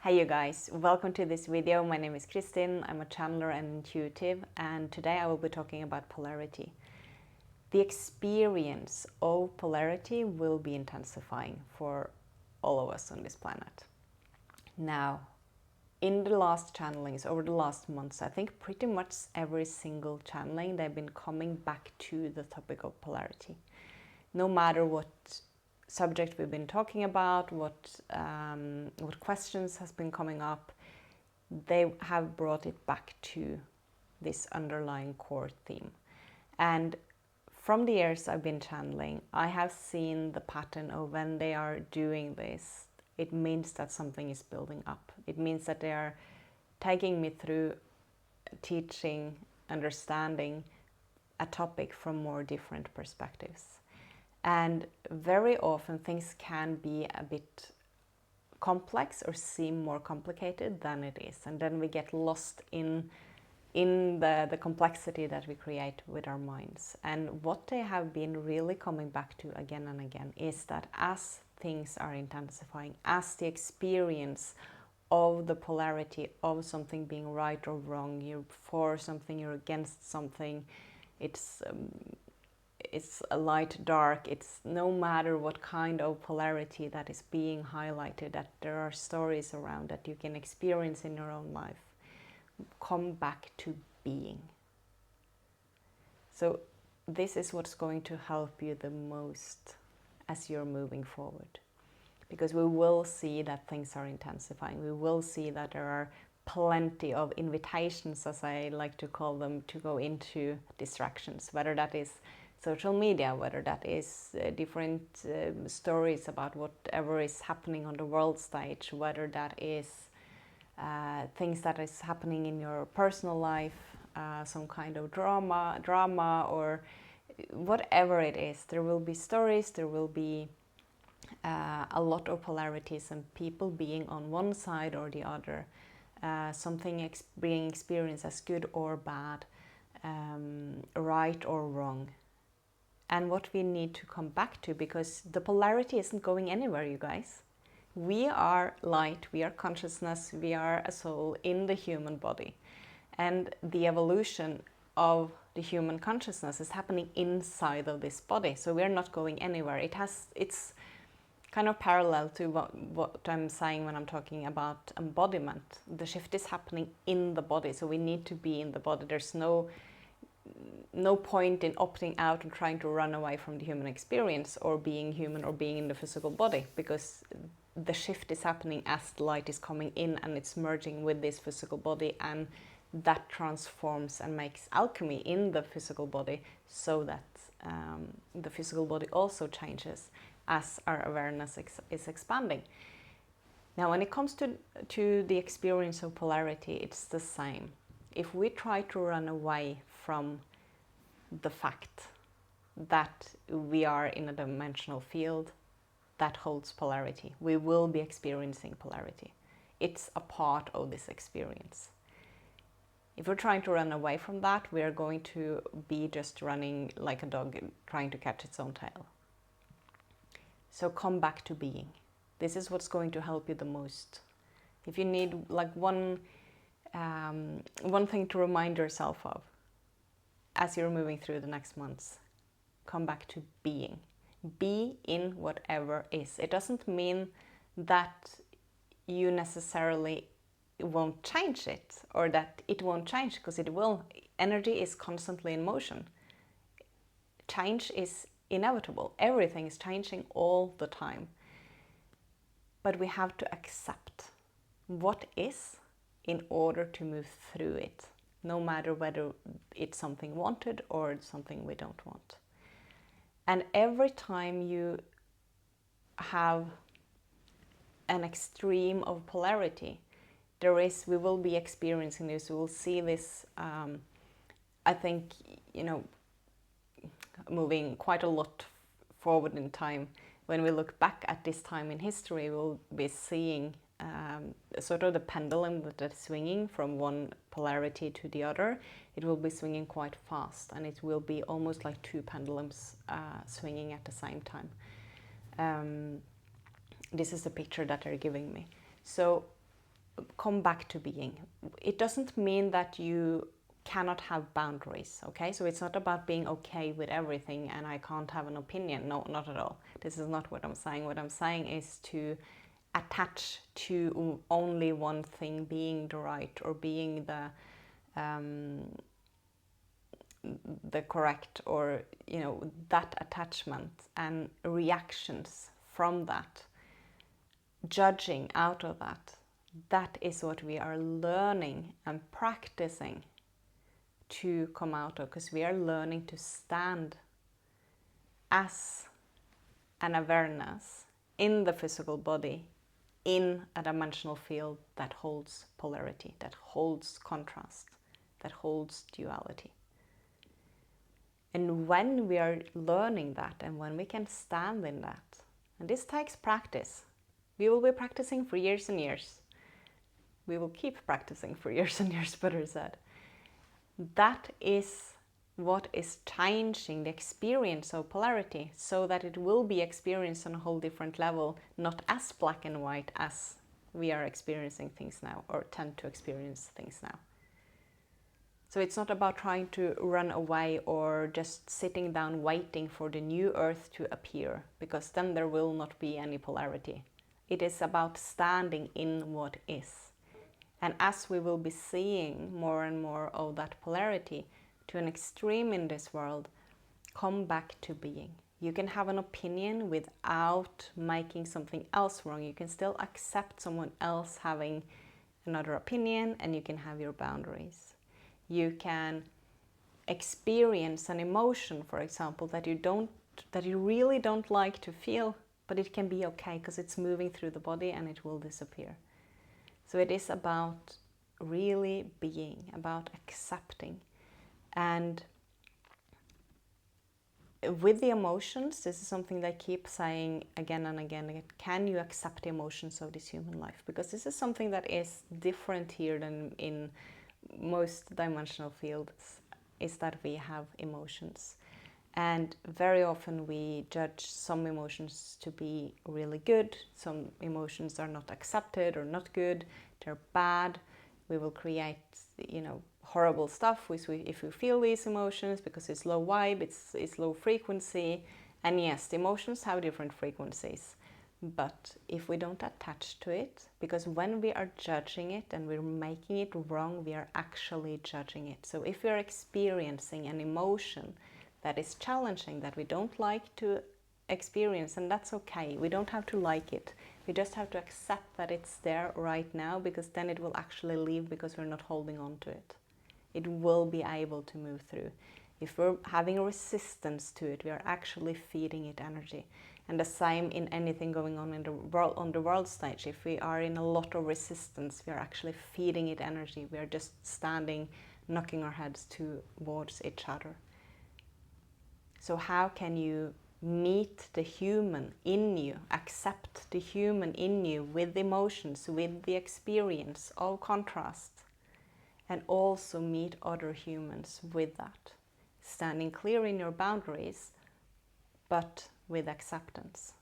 Hey you guys, welcome to this video. My name is Kristin, I'm a channeler and intuitive, and today I will be talking about polarity. The experience of polarity will be intensifying for all of us on this planet. Now, in the last channelings, over the last months, I think pretty much every single channeling, they've been coming back to the topic of polarity. No matter what subject we've been talking about, what questions has been coming up, they have brought it back to this underlying core theme. And from the years I've been channeling, I have seen the pattern of when they are doing this, it means that something is building up. It means that they are taking me through teaching, understanding a topic from more different perspectives. And very often things can be a bit complex or seem more complicated than it is. And then we get lost in the complexity that we create with our minds. And what they have been really coming back to again and again is that as things are intensifying, as the experience of the polarity of something being right or wrong, you're for something, you're against something, it's a light, dark, it's no matter what kind of polarity that is being highlighted, that there are stories around that you can experience in your own life. Come back to being. So this is what's going to help you the most as you're moving forward. Because we will see that things are intensifying. We will see that there are plenty of invitations, as I like to call them, to go into distractions, whether that is social media, whether that is different stories about whatever is happening on the world stage, whether that is things that is happening in your personal life, some kind of drama or whatever it is. There will be stories, there will be a lot of polarities and people being on one side or the other, something being experienced as good or bad, right or wrong. And what we need to come back to, because the polarity isn't going anywhere, you guys. We are light, we are consciousness, we are a soul in the human body. And the evolution of the human consciousness is happening inside of this body. So we're not going anywhere. It's kind of parallel to what I'm saying when I'm talking about embodiment. The shift is happening in the body, so we need to be in the body. There's no point in opting out and trying to run away from the human experience or being human or being in the physical body, because the shift is happening as the light is coming in and it's merging with this physical body, and that transforms and makes alchemy in the physical body, so that the physical body also changes as our awareness is expanding. Now, when it comes to the experience of polarity, it's the same. If we try to run away from the fact that we are in a dimensional field that holds polarity, we will be experiencing polarity. It's a part of this experience. If we're trying to run away from that, we are going to be just running like a dog trying to catch its own tail. So come back to being. This is what's going to help you the most. If you need like one thing to remind yourself of as you're moving through the next months, come back to being. Be in whatever is. It doesn't mean that you necessarily won't change it, or that it won't change, because it will. Energy is constantly in motion. Change is inevitable. Everything is changing all the time. But we have to accept what is in order to move through it, no matter whether it's something wanted or something we don't want. And every time you have an extreme of polarity, we will be experiencing this, we will see this, I think, moving quite a lot forward in time. When we look back at this time in history, we'll be seeing sort of the pendulum that is swinging from one polarity to the other. It will be swinging quite fast, and it will be almost like two pendulums swinging at the same time. This is the picture that they're giving me. So come back to being. It doesn't mean that you cannot have boundaries, okay? So it's not about being okay with everything and I can't have an opinion. No, not at all. This is not what I'm saying. What I'm saying is to attach to only one thing being the right or being the correct, or that attachment and reactions from that, judging out of that is what we are learning and practicing to come out of, because we are learning to stand as an awareness in the physical body, in a dimensional field that holds polarity, that holds contrast, that holds duality. And when we are learning that, and when we can stand in that, and this takes practice, we will be practicing for years and years. We will keep practicing for years and years, better said. That is what is changing the experience of polarity, so that it will be experienced on a whole different level, not as black and white as we are experiencing things now, or tend to experience things now. So it's not about trying to run away or just sitting down waiting for the new earth to appear, because then there will not be any polarity. It is about standing in what is. And as we will be seeing more and more of that polarity to an extreme in this world, come back to being. You can have an opinion without making something else wrong. You can still accept someone else having another opinion, and you can have your boundaries. You can experience an emotion, for example, that you really don't like to feel, but it can be okay because it's moving through the body and it will disappear. So it is about really being, about accepting. And with the emotions, this is something that I keep saying again and again. Can you accept the emotions of this human life? Because this is something that is different here than in most dimensional fields, is that we have emotions. And very often we judge some emotions to be really good. Some emotions are not accepted or not good. They're bad. We will create, horrible stuff if we feel these emotions, because it's low vibe, it's low frequency. And yes, the emotions have different frequencies. But if we don't attach to it, because when we are judging it and we're making it wrong, we are actually judging it. So if we're experiencing an emotion that is challenging, that we don't like to experience, and that's okay. We don't have to like it. We just have to accept that it's there right now, because then it will actually leave, because we're not holding on to it. It will be able to move through. If we're having a resistance to it, we are actually feeding it energy. And the same in anything going on in the world, on the world stage. If we are in a lot of resistance, we are actually feeding it energy. We are just standing, knocking our heads towards each other. So how can you meet the human in you, accept the human in you with emotions, with the experience of contrast, and also meet other humans with that? Standing clear in your boundaries, but with acceptance.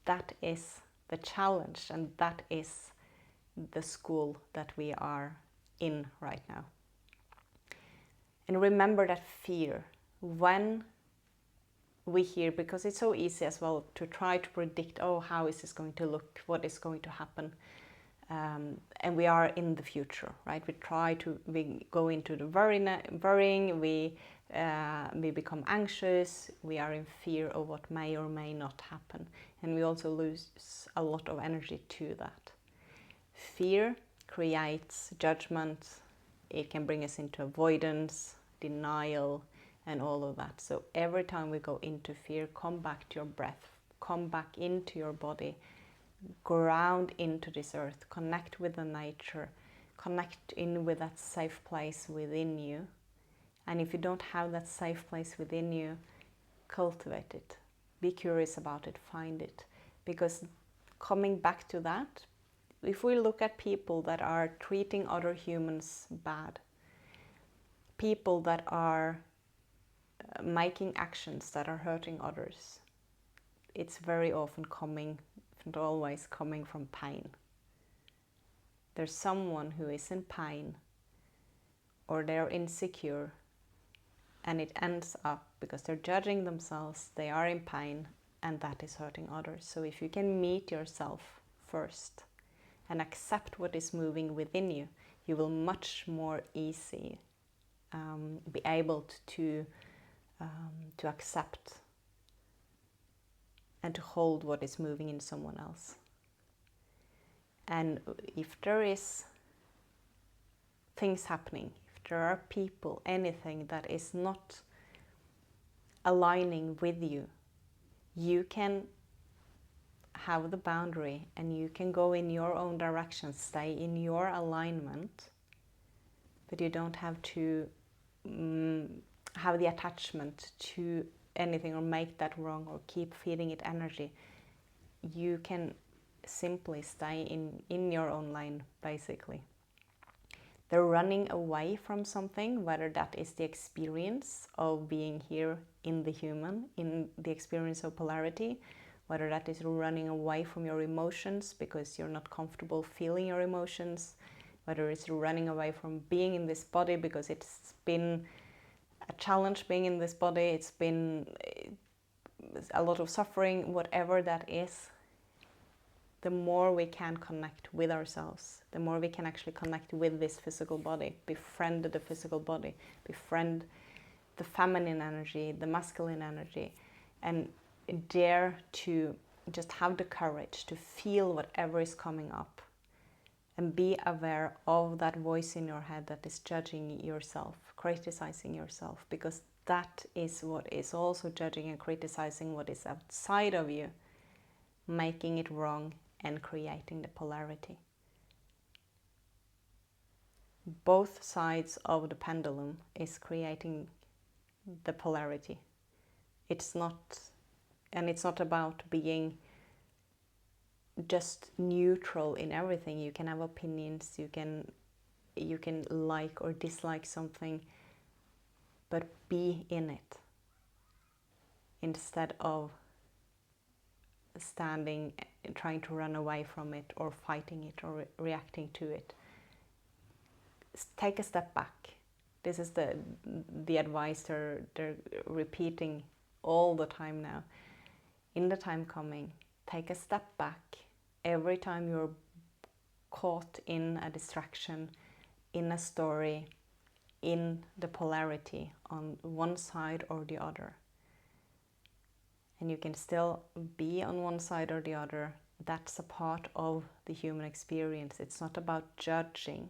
That is the challenge, and that is the school that we are in right now. And remember that fear, when we hear, because it's so easy as well to try to predict, how is this going to look, what is going to happen, and we are in the future, right? We go into the worrying, we become anxious, we are in fear of what may or may not happen, and we also lose a lot of energy to that. Fear creates judgment. It can bring us into avoidance, denial, and all of that. So every time we go into fear, come back to your breath, come back into your body, ground into this earth, connect with the nature, connect in with that safe place within you. And if you don't have that safe place within you, cultivate it. Be curious about it, find it. Because coming back to that, if we look at people that are treating other humans bad, people that are making actions that are hurting others, it's very often coming, not always coming from pain. there's someone who is in pain or they're insecure, and it ends up because they're judging themselves, they are in pain, and that is hurting others. So if you can meet yourself first and accept what is moving within you, you will much more easy be able to accept and to hold what is moving in someone else. And if there is things happening, if there are people, anything that is not aligning with you, you can have the boundary and you can go in your own direction, stay in your alignment, but you don't have to have the attachment to anything or make that wrong or keep feeding it energy. You can simply stay in your own lane, basically. They're running away from something, whether that is the experience of being here in the human, in the experience of polarity, whether that is running away from your emotions because you're not comfortable feeling your emotions, whether it's running away from being in this body because it's been a challenge being in this body, it's been a lot of suffering, whatever that is. The more we can connect with ourselves, the more we can actually connect with this physical body, befriend the physical body, befriend the feminine energy, the masculine energy, and dare to just have the courage to feel whatever is coming up and be aware of that voice in your head that is judging yourself, criticizing yourself, because that is what is also judging and criticizing what is outside of you, making it wrong and creating the polarity. Both sides of the pendulum is creating the polarity. It's not about being just neutral in everything. You can have opinions, you can like or dislike something, but be in it instead of standing, trying to run away from it or fighting it or reacting to it. Take a step back. This is the advice they're repeating all the time now. In the time coming, take a step back. Every time you're caught in a distraction, in a story, in the polarity on one side or the other, and you can still be on one side or the other, that's a part of the human experience. It's not about judging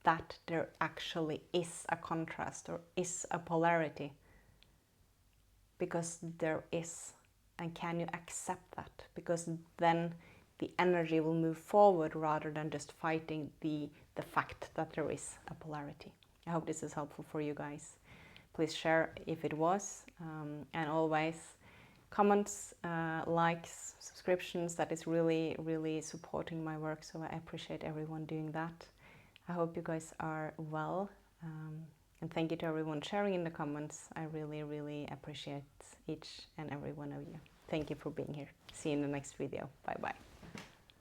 that there actually is a contrast or is a polarity, because there is. And can you accept that? Because then the energy will move forward rather than just fighting the fact that there is a polarity. I hope this is helpful for you guys. Please share if it was, and always comments, likes, subscriptions. That is really, really supporting my work, so I appreciate everyone doing that. I hope you guys are well, and thank you to everyone sharing in the comments. I really, really appreciate each and every one of you. Thank you for being here. See you in the next video. Bye bye.